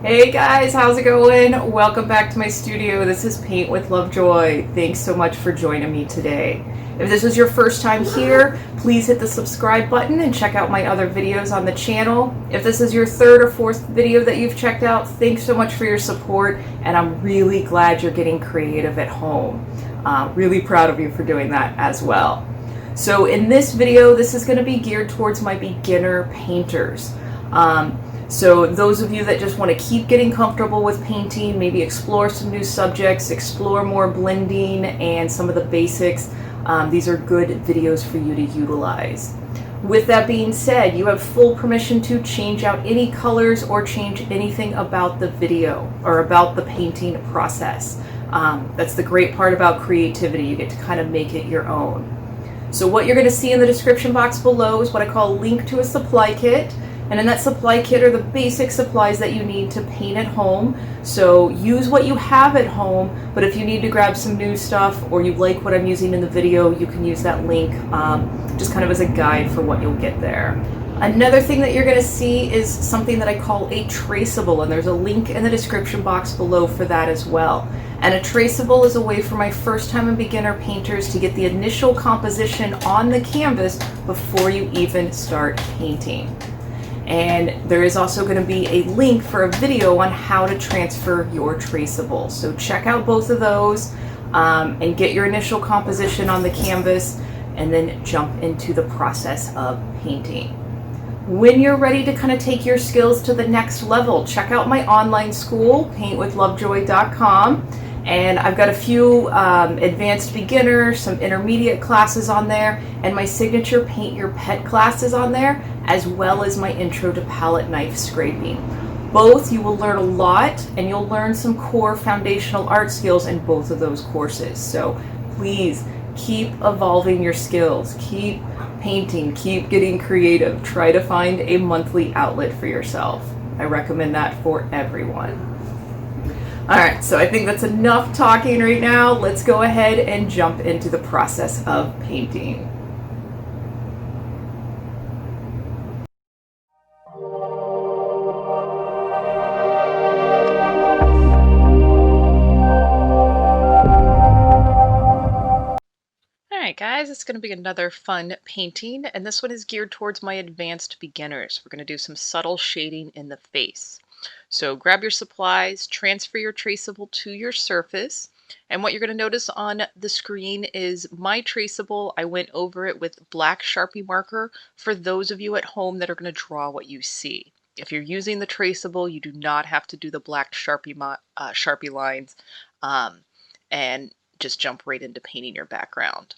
Hey guys, how's it going? Welcome back to my studio. This is Paint with Lovejoy. Thanks so much for joining me today. If this is your first time here, please hit the subscribe button and check out my other videos on the channel. If this is your third or fourth video that you've checked out, thanks so much for your support, and I'm really glad you're getting creative at home. Really proud of you for doing that as well. So in this video, this is going to be geared towards my beginner painters. So those of you that just want to keep getting comfortable with painting, maybe explore some new subjects, explore more blending and some of the basics, these are good videos for you to utilize. With that being said, you have full permission to change out any colors or change anything about the video or about the painting process. That's the great part about creativity. You get to kind of make it your own. So what you're going to see in the description box below is what I call a link to a supply kit. And in that supply kit are the basic supplies that you need to paint at home. So use what you have at home, but if you need to grab some new stuff or you like what I'm using in the video, you can use that link just kind of as a guide for what you'll get there. Another thing that you're going to see is something that I call a traceable, and there's a link in the description box below for that as well. And a traceable is a way for my first time and beginner painters to get the initial composition on the canvas before you even start painting. And there is also going to be a link for a video on how to transfer your traceable. So check out both of those and get your initial composition on the canvas and then jump into the process of painting. When you're ready to kind of take your skills to the next level, check out my online school, paintwithlovejoy.com. And I've got a few advanced beginner, some intermediate classes on there, and my signature Paint Your Pet class is on there, as well as my intro to palette knife scraping. Both you will learn a lot, and you'll learn some core foundational art skills in both of those courses. So please keep evolving your skills, keep painting, keep getting creative. Try to find a monthly outlet for yourself. I recommend that for everyone. All right, so I think that's enough talking right now. Let's go ahead and jump into the process of painting. Alright guys, it's going to be another fun painting, and this one is geared towards my advanced beginners. We're going to do some subtle shading in the face. So grab your supplies, transfer your traceable to your surface, and what you're going to notice on the screen is my traceable. I went over it with black Sharpie marker for those of you at home that are going to draw what you see. If you're using the traceable, you do not have to do the black Sharpie lines and just jump right into painting your background.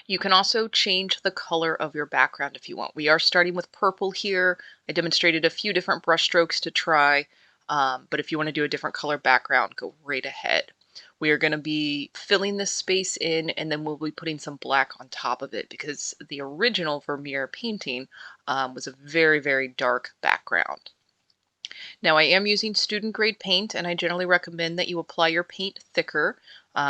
You can also change the color of your background if you want. We are starting with purple here. I demonstrated a few different brush strokes to try, but if you want to do a different color background, go right ahead. We are going to be filling this space in, and then we'll be putting some black on top of it because the original Vermeer painting was a very, very dark background. Now I am using student grade paint, and I generally recommend that you apply your paint thicker.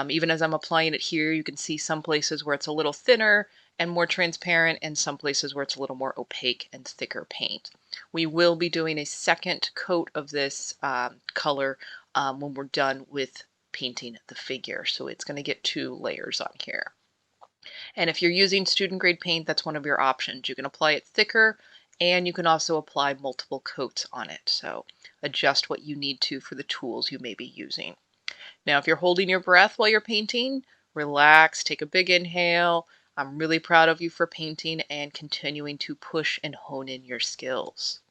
Even as I'm applying it here, you can see some places where it's a little thinner and more transparent, and some places where it's a little more opaque and thicker paint. We will be doing a second coat of this color when we're done with painting the figure. So it's going to get 2 layers on here. And if you're using student grade paint, that's one of your options. You can apply it thicker, and you can also apply multiple coats on it. So adjust what you need to for the tools you may be using. Now, if you're holding your breath while you're painting, relax, take a big inhale. I'm really proud of you for painting and continuing to push and hone in your skills.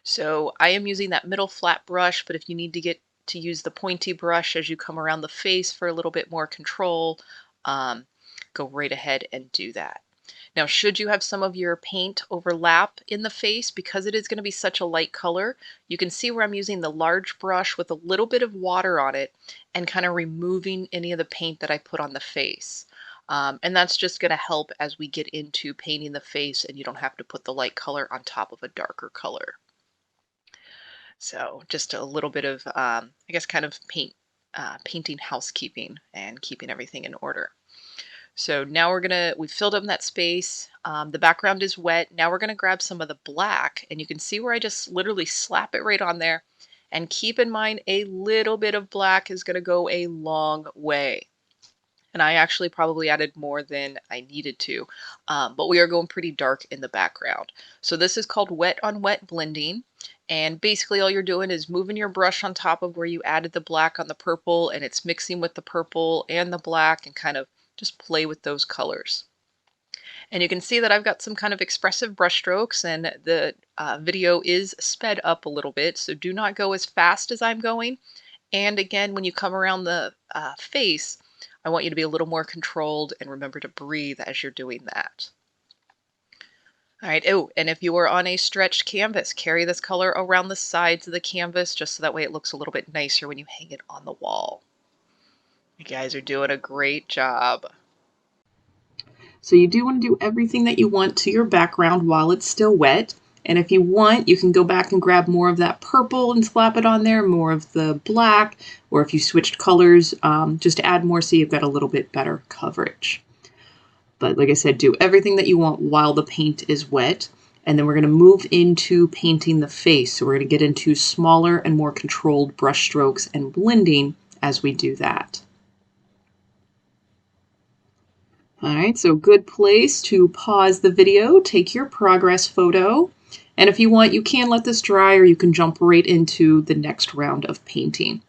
So I am using that middle flat brush, but if you need to get to use the pointy brush as you come around the face for a little bit more control, go right ahead and do that. Now, should you have some of your paint overlap in the face, because it is going to be such a light color, you can see where I'm using the large brush with a little bit of water on it and kind of removing any of the paint that I put on the face. And that's just going to help as we get into painting the face and you don't have to put the light color on top of a darker color. So just a little bit of, I guess, kind of painting housekeeping and keeping everything in order. So now we've filled up that space. The background is wet. Now we're gonna grab some of the black, and you can see where I just literally slap it right on there. And keep in mind, a little bit of black is gonna go a long way. And I actually probably added more than I needed to, but we are going pretty dark in the background. So this is called wet on wet blending. And basically all you're doing is moving your brush on top of where you added the black on the purple, and it's mixing with the purple and the black and kind of just play with those colors. And you can see that I've got some kind of expressive brush strokes, and the video is sped up a little bit, so do not go as fast as I'm going. And again, when you come around the face, I want you to be a little more controlled and remember to breathe as you're doing that. All right, oh, and if you are on a stretched canvas, carry this color around the sides of the canvas just so that way it looks a little bit nicer when you hang it on the wall. You guys are doing a great job. So you do want to do everything that you want to your background while it's still wet. And if you want, you can go back and grab more of that purple and slap it on there, more of the black, or if you switched colors, just add more so you've got a little bit better coverage. But like I said, do everything that you want while the paint is wet. And then we're going to move into painting the face. So we're going to get into smaller and more controlled brush strokes and blending as we do that. All right, so good place to pause the video, take your progress photo, and if you want, you can let this dry or you can jump right into the next round of painting.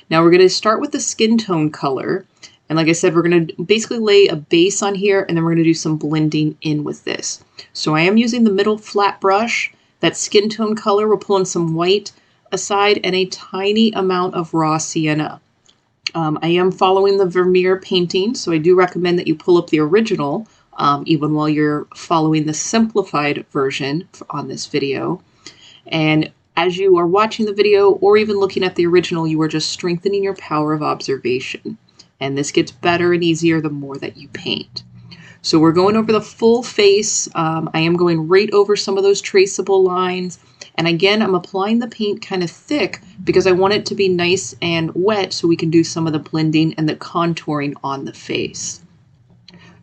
Now we're going to start with the skin tone color, and like I said, we're going to basically lay a base on here, and then we're going to do some blending in with this. So I am using the middle flat brush, that skin tone color, we're pulling some white aside and a tiny amount of raw sienna. I am following the Vermeer painting, so I do recommend that you pull up the original, even while you're following the simplified version on this video. And as you are watching the video or even looking at the original, you are just strengthening your power of observation. And this gets better and easier the more that you paint. So we're going over the full face. I am going right over some of those traceable lines. And again, I'm applying the paint kind of thick because I want it to be nice and wet so we can do some of the blending and the contouring on the face.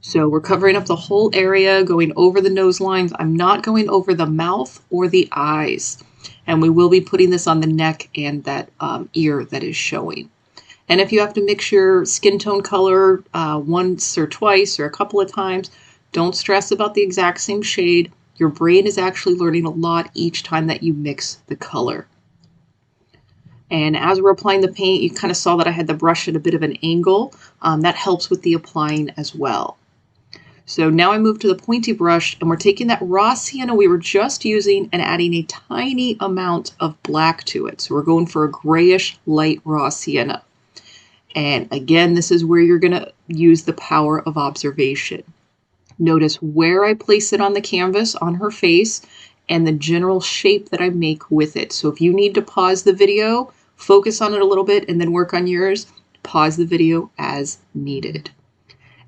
So we're covering up the whole area, going over the nose lines. I'm not going over the mouth or the eyes. And we will be putting this on the neck and that ear that is showing. And if you have to mix your skin tone color once or twice or a couple of times, don't stress about the exact same shade. Your brain is actually learning a lot each time that you mix the color. And as we're applying the paint, you kind of saw that I had the brush at a bit of an angle. That helps with the applying as well. So now I move to the pointy brush, and we're taking that raw sienna we were just using and adding a tiny amount of black to it. So we're going for a grayish light raw sienna. And again, this is where you're going to use the power of observation. Notice where I place it on the canvas, on her face, and the general shape that I make with it. So if you need to pause the video, focus on it a little bit, and then work on yours, pause the video as needed.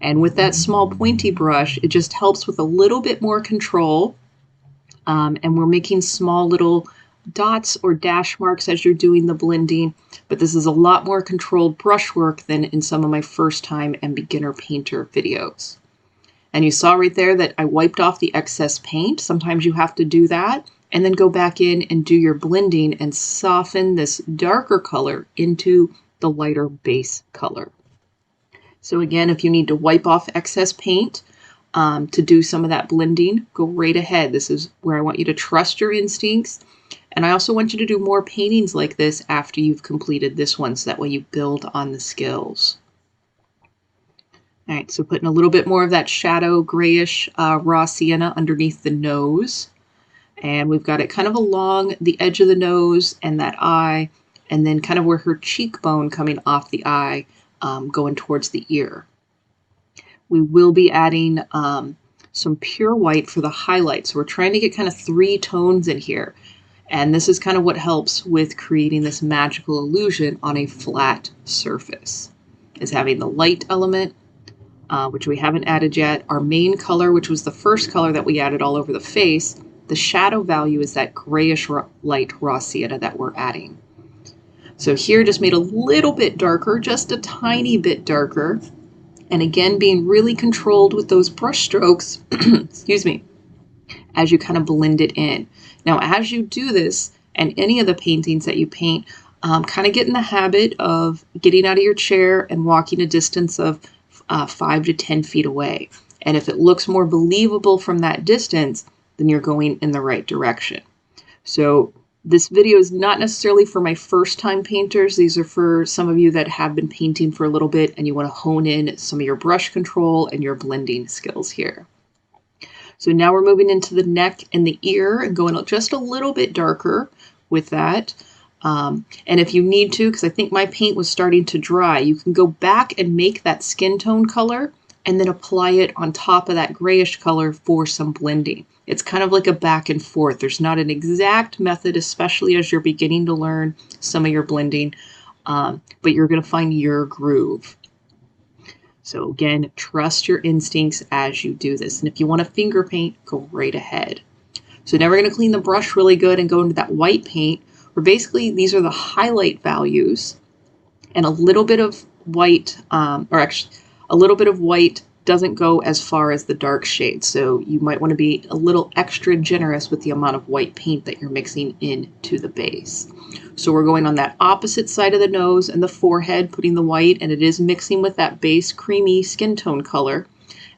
And with that small pointy brush, it just helps with a little bit more control. And we're making small little dots or dash marks as you're doing the blending, but this is a lot more controlled brushwork than in some of my first time and beginner painter videos. And you saw right there that I wiped off the excess paint. Sometimes you have to do that and then go back in and do your blending and soften this darker color into the lighter base color. So again, if you need to wipe off excess paint to do some of that blending, go right ahead. This is where I want you to trust your instincts. And I also want you to do more paintings like this after you've completed this one, so that way you build on the skills. All right, so putting a little bit more of that shadow grayish raw sienna underneath the nose. And we've got it kind of along the edge of the nose and that eye, and then kind of where her cheekbone coming off the eye, going towards the ear. We will be adding some pure white for the highlights. So we're trying to get kind of 3 tones in here. And this is kind of what helps with creating this magical illusion on a flat surface, is having the light element, which we haven't added yet. Our main color, which was the first color that we added all over the face, the shadow value is that grayish light raw sienna that we're adding. So here just made a little bit darker, just a tiny bit darker. And again, being really controlled with those brush strokes, excuse me, as you kind of blend it in. Now, as you do this, and any of the paintings that you paint, kind of get in the habit of getting out of your chair and walking a distance of 5 to 10 feet away. And if it looks more believable from that distance, then you're going in the right direction. So this video is not necessarily for my first time painters. These are for some of you that have been painting for a little bit and you want to hone in some of your brush control and your blending skills here. So now we're moving into the neck and the ear and going just a little bit darker with that. And if you need to, because I think my paint was starting to dry, you can go back and make that skin tone color and then apply it on top of that grayish color for some blending. It's kind of like a back and forth. There's not an exact method, especially as you're beginning to learn some of your blending, but you're going to find your groove. So again, trust your instincts as you do this. And if you want to finger paint, go right ahead. So now we're going to clean the brush really good and go into that white paint, where basically these are the highlight values, and a little bit of white, or actually a little bit of white doesn't go as far as the dark shades. So you might want to be a little extra generous with the amount of white paint that you're mixing into the base. So we're going on that opposite side of the nose and the forehead, putting the white, and it is mixing with that base creamy skin tone color.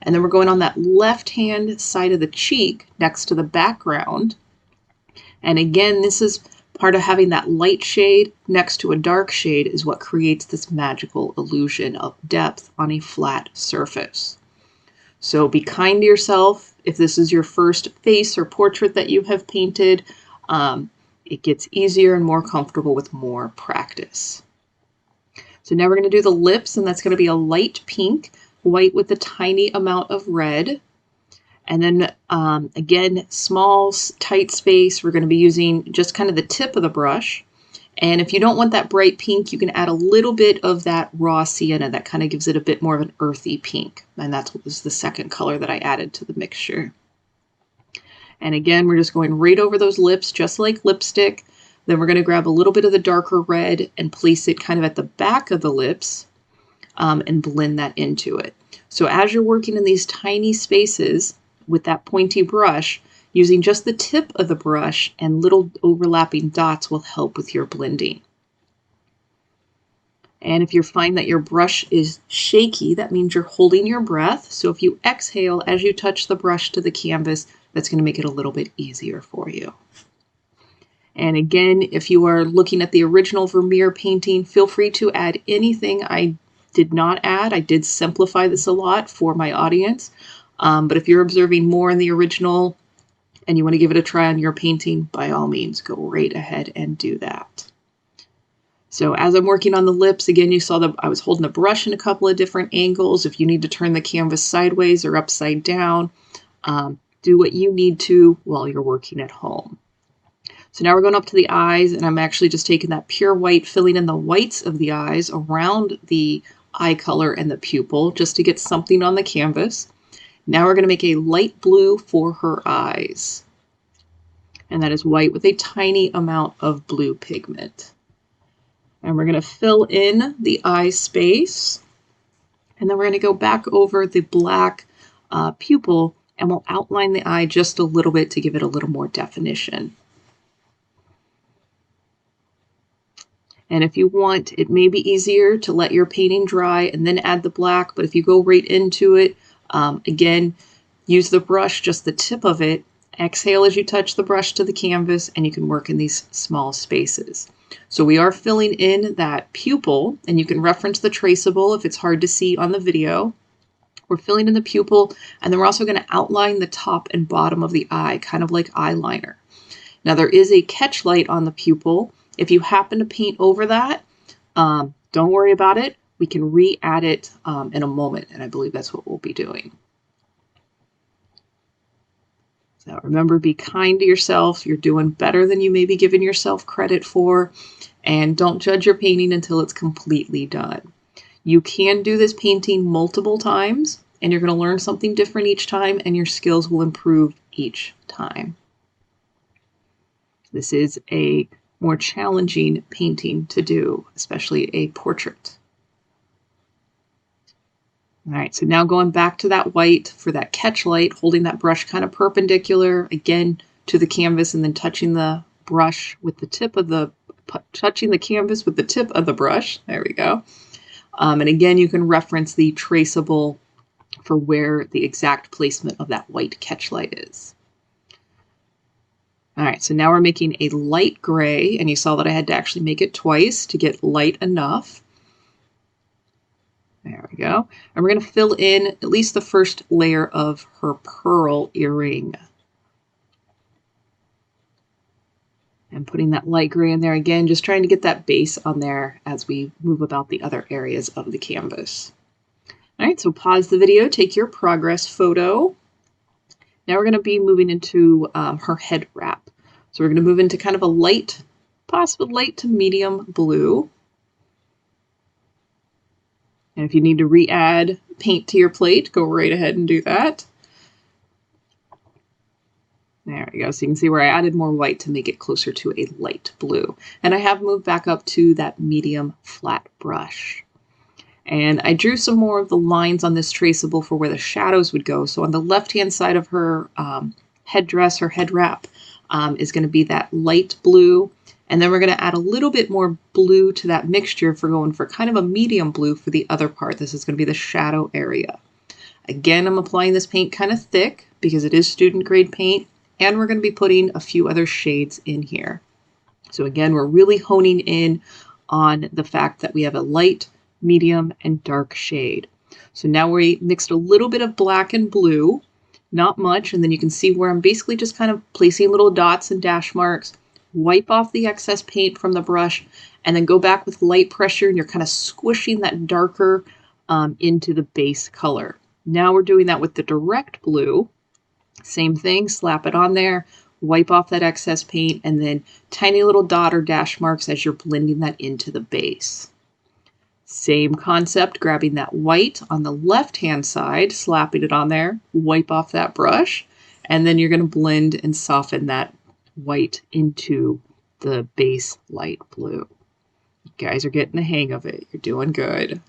And then we're going on that left-hand side of the cheek next to the background. And again, this is part of having that light shade next to a dark shade is what creates this magical illusion of depth on a flat surface. So be kind to yourself. If this is your first face or portrait that you have painted, it gets easier and more comfortable with more practice. So now we're going to do the lips, and that's going to be a light pink, white with a tiny amount of red. And then again, small, tight space, we're going to be using just kind of the tip of the brush. And if you don't want that bright pink, you can add a little bit of that raw sienna. That kind of gives it a bit more of an earthy pink. And that's what was the second color that I added to the mixture. And again, we're just going right over those lips, just like lipstick. Then we're going to grab a little bit of the darker red and place it kind of at the back of the lips and blend that into it. So as you're working in these tiny spaces with that pointy brush, using just the tip of the brush and little overlapping dots will help with your blending. And if you find that your brush is shaky, that means you're holding your breath. So if you exhale as you touch the brush to the canvas, that's going to make it a little bit easier for you. And again, if you are looking at the original Vermeer painting, feel free to add anything I did not add. I did simplify this a lot for my audience. But if you're observing more in the original and you want to give it a try on your painting, by all means, go right ahead and do that. So as I'm working on the lips, again, you saw that I was holding the brush in a couple of different angles. If you need to turn the canvas sideways or upside down, do what you need to while you're working at home. So now we're going up to the eyes, and I'm actually just taking that pure white, filling in the whites of the eyes around the eye color and the pupil just to get something on the canvas. Now we're going to make a light blue for her eyes. And that is white with a tiny amount of blue pigment. And we're going to fill in the eye space. And then we're going to go back over the black pupil, and we'll outline the eye just a little bit to give it a little more definition. And if you want, it may be easier to let your painting dry and then add the black, but if you go right into it, again, use the brush, just the tip of it, exhale as you touch the brush to the canvas, and you can work in these small spaces. So we are filling in that pupil, and you can reference the Traceable if it's hard to see on the video. We're filling in the pupil, and then we're also going to outline the top and bottom of the eye, kind of like eyeliner. Now there is a catch light on the pupil. If you happen to paint over that, don't worry about it. We can re-add it in a moment, and I believe that's what we'll be doing. So remember, be kind to yourself. You're doing better than you may be giving yourself credit for, and don't judge your painting until it's completely done. You can do this painting multiple times, and you're going to learn something different each time, and your skills will improve each time. This is a more challenging painting to do, especially a portrait. All right, so now going back to that white for that catch light, holding that brush kind of perpendicular again to the canvas and then touching the brush with the tip of the, touching the canvas with the tip of the brush. There we go. And again, you can reference the traceable for where the exact placement of that white catch light is. All right, so now we're making a light gray, and you saw that I had to actually make it twice to get light enough. There we go. And we're going to fill in at least the first layer of her pearl earring. And putting that light gray in there again, just trying to get that base on there as we move about the other areas of the canvas. All right, so pause the video, take your progress photo. Now we're going to be moving into her head wrap. So we're going to move into kind of a light, possibly light to medium blue. And if you need to re-add paint to your plate, go right ahead and do that. There we go. So you can see where I added more white to make it closer to a light blue. And I have moved back up to that medium flat brush. And I drew some more of the lines on this traceable for where the shadows would go. So on the left-hand side of her headdress, her head wrap, is going to be that light blue. And then we're going to add a little bit more blue to that mixture for going for kind of a medium blue for the other part. This is going to be the shadow area. Again, I'm applying this paint kind of thick because it is student grade paint. And we're going to be putting a few other shades in here. So again, we're really honing in on the fact that we have a light, medium, and dark shade. So now we mixed a little bit of black and blue, not much, and then you can see where I'm basically just kind of placing little dots and dash marks, wipe off the excess paint from the brush, and then go back with light pressure, and you're kind of squishing that darker into the base color. Now we're doing that with the direct blue. Same thing, slap it on there, wipe off that excess paint, and then tiny little dot or dash marks as you're blending that into the base. Same concept, grabbing that white on the left-hand side, slapping it on there, wipe off that brush, and then you're going to blend and soften that white into the base light blue. You guys are getting the hang of it. You're doing good.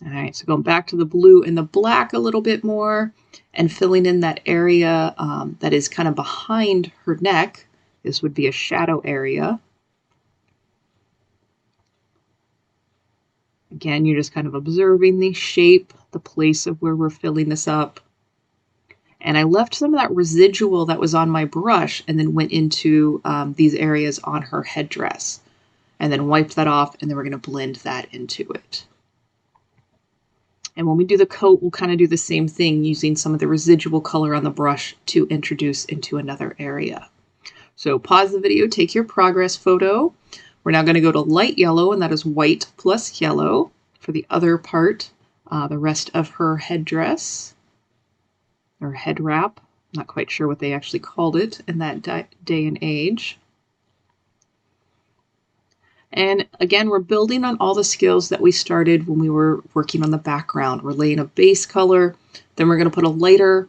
All right, so going back to the blue and the black a little bit more and filling in that area that is kind of behind her neck. This would be a shadow area. Again, you're just kind of observing the shape, the place of where we're filling this up. And I left some of that residual that was on my brush and then went into these areas on her headdress. And then wiped that off, and then we're going to blend that into it. And when we do the coat, we'll kind of do the same thing using some of the residual color on the brush to introduce into another area. So pause the video, take your progress photo. We're now going to go to light yellow, and that is white plus yellow for the other part, the rest of her headdress or head wrap. Not quite sure what they actually called it in that day and age. And again, we're building on all the skills that we started when we were working on the background. We're laying a base color, then we're going to put a lighter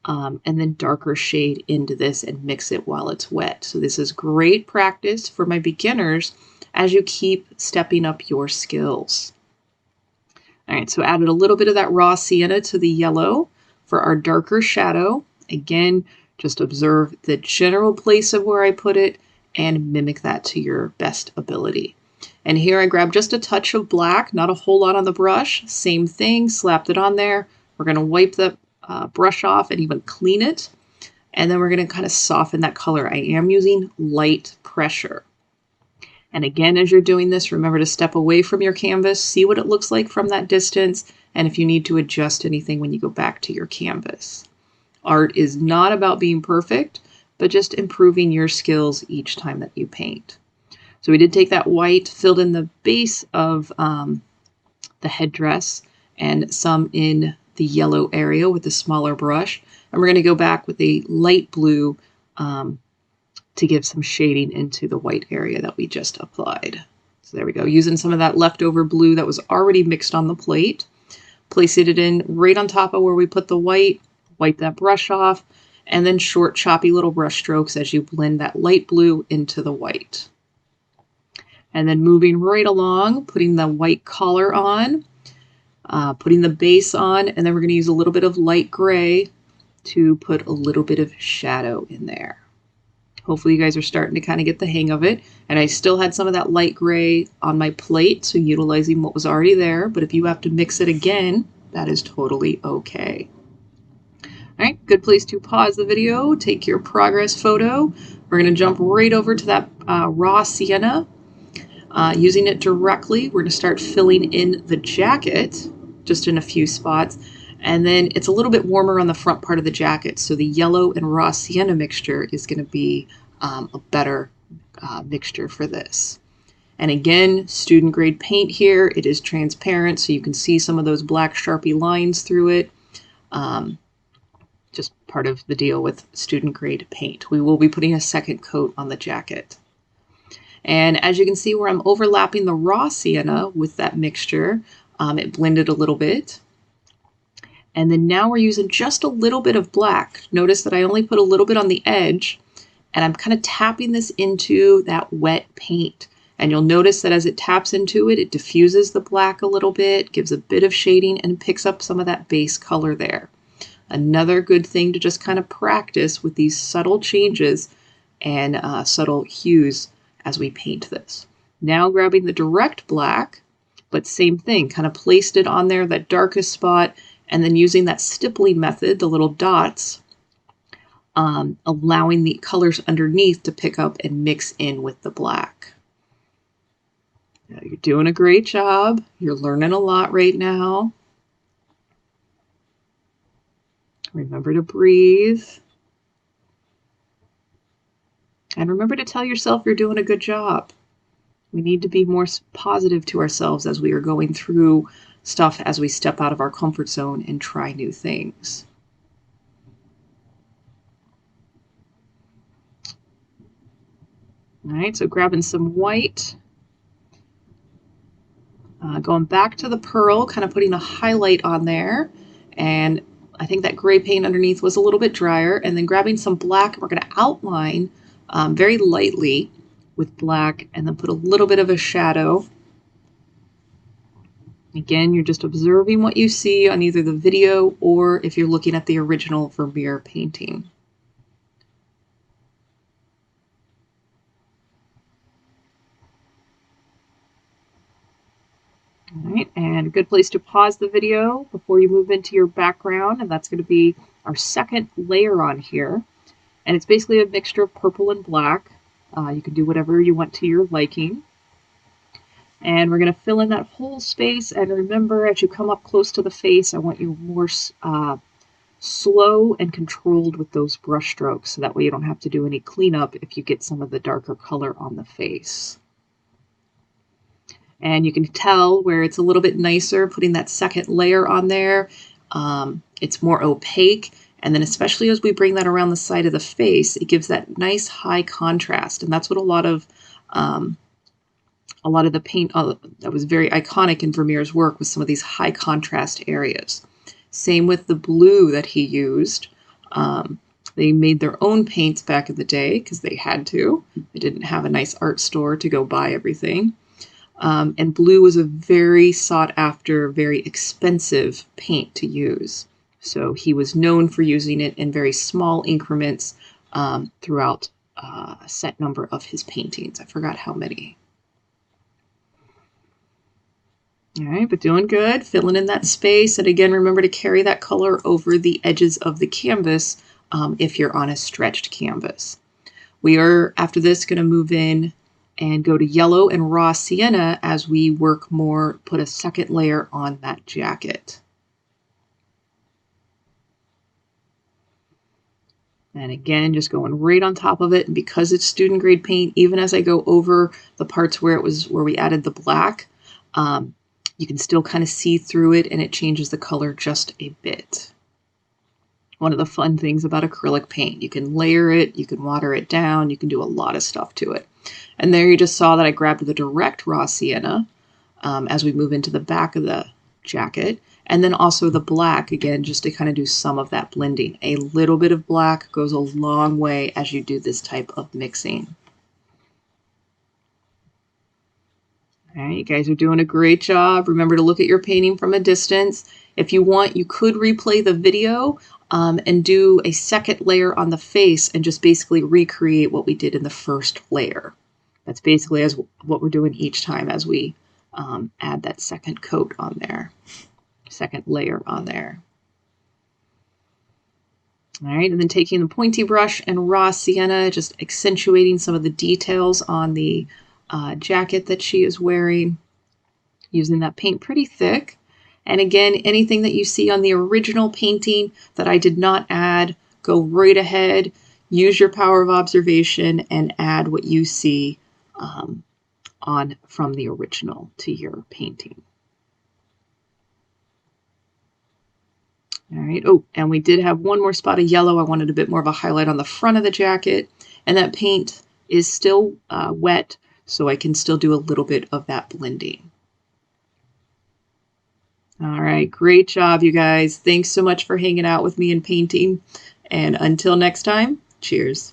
and then darker shade into this and mix it while it's wet. So this is great practice for my beginners as you keep stepping up your skills. All right, so added a little bit of that raw sienna to the yellow for our darker shadow. Again, just observe the general place of where I put it and mimic that to your best ability. And here I grabbed just a touch of black, not a whole lot on the brush. Same thing, slapped it on there. We're going to wipe the brush off and even clean it. And then we're going to kind of soften that color. I am using light pressure. And again, as you're doing this, remember to step away from your canvas, see what it looks like from that distance, and if you need to adjust anything when you go back to your canvas. Art is not about being perfect, but just improving your skills each time that you paint. So we did take that white, filled in the base of the headdress and some in the yellow area with the smaller brush. And we're going to go back with a light blue to give some shading into the white area that we just applied. So there we go, using some of that leftover blue that was already mixed on the plate. Placing it in right on top of where we put the white, wipe that brush off, and then short choppy little brush strokes as you blend that light blue into the white. And then moving right along, putting the white collar on, putting the base on, and then we're going to use a little bit of light gray to put a little bit of shadow in there. Hopefully you guys are starting to kind of get the hang of it. And I still had some of that light gray on my plate, so utilizing what was already there. But if you have to mix it again, that is totally okay. All right, good place to pause the video, take your progress photo. We're going to jump right over to that raw sienna. Using it directly, we're going to start filling in the jacket, just in a few spots. And then it's a little bit warmer on the front part of the jacket, so the yellow and raw sienna mixture is going to be a better mixture for this. And again, student grade paint here. It is transparent, so you can see some of those black Sharpie lines through it. Just part of the deal with student grade paint. We will be putting a second coat on the jacket. And as you can see where I'm overlapping the raw sienna with that mixture, it blended a little bit. And then now we're using just a little bit of black. Notice that I only put a little bit on the edge, and I'm kind of tapping this into that wet paint. And you'll notice that as it taps into it, it diffuses the black a little bit, gives a bit of shading, and picks up some of that base color there. Another good thing to just kind of practice with these subtle changes and subtle hues as we paint this. Now grabbing the direct black, but same thing, kind of placed it on there, that darkest spot, and then using that stippling method, the little dots, allowing the colors underneath to pick up and mix in with the black. Now, you're doing a great job. You're learning a lot right now. Remember to breathe. And remember to tell yourself you're doing a good job. We need to be more positive to ourselves as we are going through stuff, as we step out of our comfort zone and try new things. All right, so grabbing some white, going back to the pearl, kind of putting a highlight on there, and I think that gray paint underneath was a little bit drier, and then grabbing some black, we're going to outline very lightly with black, and then put a little bit of a shadow. Again, you're just observing what you see on either the video or if you're looking at the original Vermeer painting. All right, and a good place to pause the video before you move into your background, and that's going to be our second layer on here. And it's basically a mixture of purple and black. You can do whatever you want to your liking. And we're going to fill in that whole space. And remember, as you come up close to the face, I want you more slow and controlled with those brush strokes, so that way you don't have to do any cleanup if you get some of the darker color on the face. And you can tell where it's a little bit nicer putting that second layer on there. It's more opaque. And then especially as we bring that around the side of the face, it gives that nice high contrast. And that's what a lot of the paint that was very iconic in Vermeer's work was some of these high contrast areas. Same with the blue that he used. They made their own paints back in the day because they had to. They didn't have a nice art store to go buy everything. And blue was a very sought after, very expensive paint to use. So he was known for using it in very small increments throughout a set number of his paintings. I forgot how many. All right, but doing good, filling in that space. And again, remember to carry that color over the edges of the canvas if you're on a stretched canvas. We are, after this, going to move in and go to yellow and raw sienna as we work more, put a second layer on that jacket. And again, just going right on top of it. And because it's student grade paint, even as I go over the parts where we added the black, you can still kind of see through it, and it changes the color just a bit. One of the fun things about acrylic paint, you can layer it, you can water it down, you can do a lot of stuff to it. And there you just saw that I grabbed the direct raw sienna as we move into the back of the jacket. And then also the black, again, just to kind of do some of that blending. A little bit of black goes a long way as you do this type of mixing. All right, you guys are doing a great job. Remember to look at your painting from a distance. If you want, you could replay the video and do a second layer on the face and just basically recreate what we did in the first layer. That's basically as what we're doing each time as we add that second coat on there, second layer on there. All right, and then taking the pointy brush and raw sienna, just accentuating some of the details on the jacket that she is wearing, using that paint pretty thick. And again, anything that you see on the original painting that I did not add, go right ahead, use your power of observation and add what you see on from the original to your painting. All right, oh, and we did have one more spot of yellow. I wanted a bit more of a highlight on the front of the jacket, and that paint is still wet, so I can still do a little bit of that blending. All right, great job, you guys. Thanks so much for hanging out with me and painting. And until next time, cheers.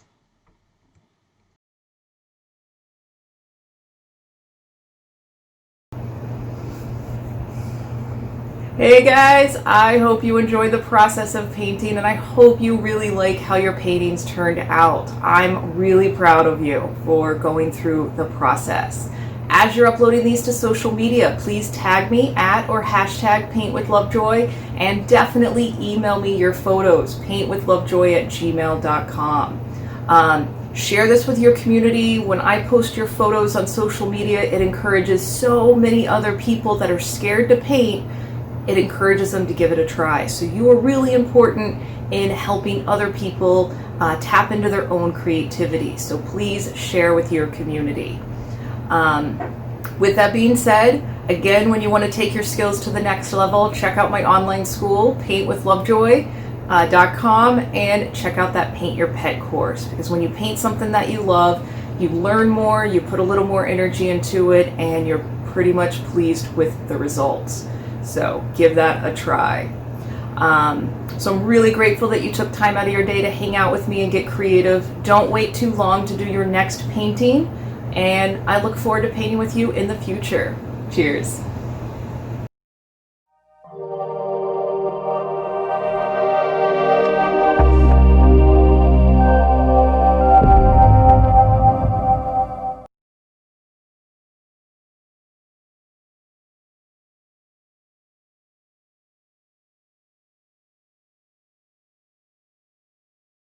Hey guys, I hope you enjoyed the process of painting and I hope you really like how your paintings turned out. I'm really proud of you for going through the process. As you're uploading these to social media, please tag me at or hashtag paintwithlovejoy and definitely email me your photos, paintwithlovejoy@gmail.com. Share this with your community. When I post your photos on social media, it encourages so many other people that are scared to paint. It encourages them to give it a try. So you are really important in helping other people tap into their own creativity. So please share with your community. With that being said, again, when you want to take your skills to the next level, check out my online school, paintwithlovejoy.com, and check out that Paint Your Pet course. Because when you paint something that you love, you learn more, you put a little more energy into it, and you're pretty much pleased with the results. So give that a try. So I'm really grateful that you took time out of your day to hang out with me and get creative. Don't wait too long to do your next painting, and I look forward to painting with you in the future. Cheers.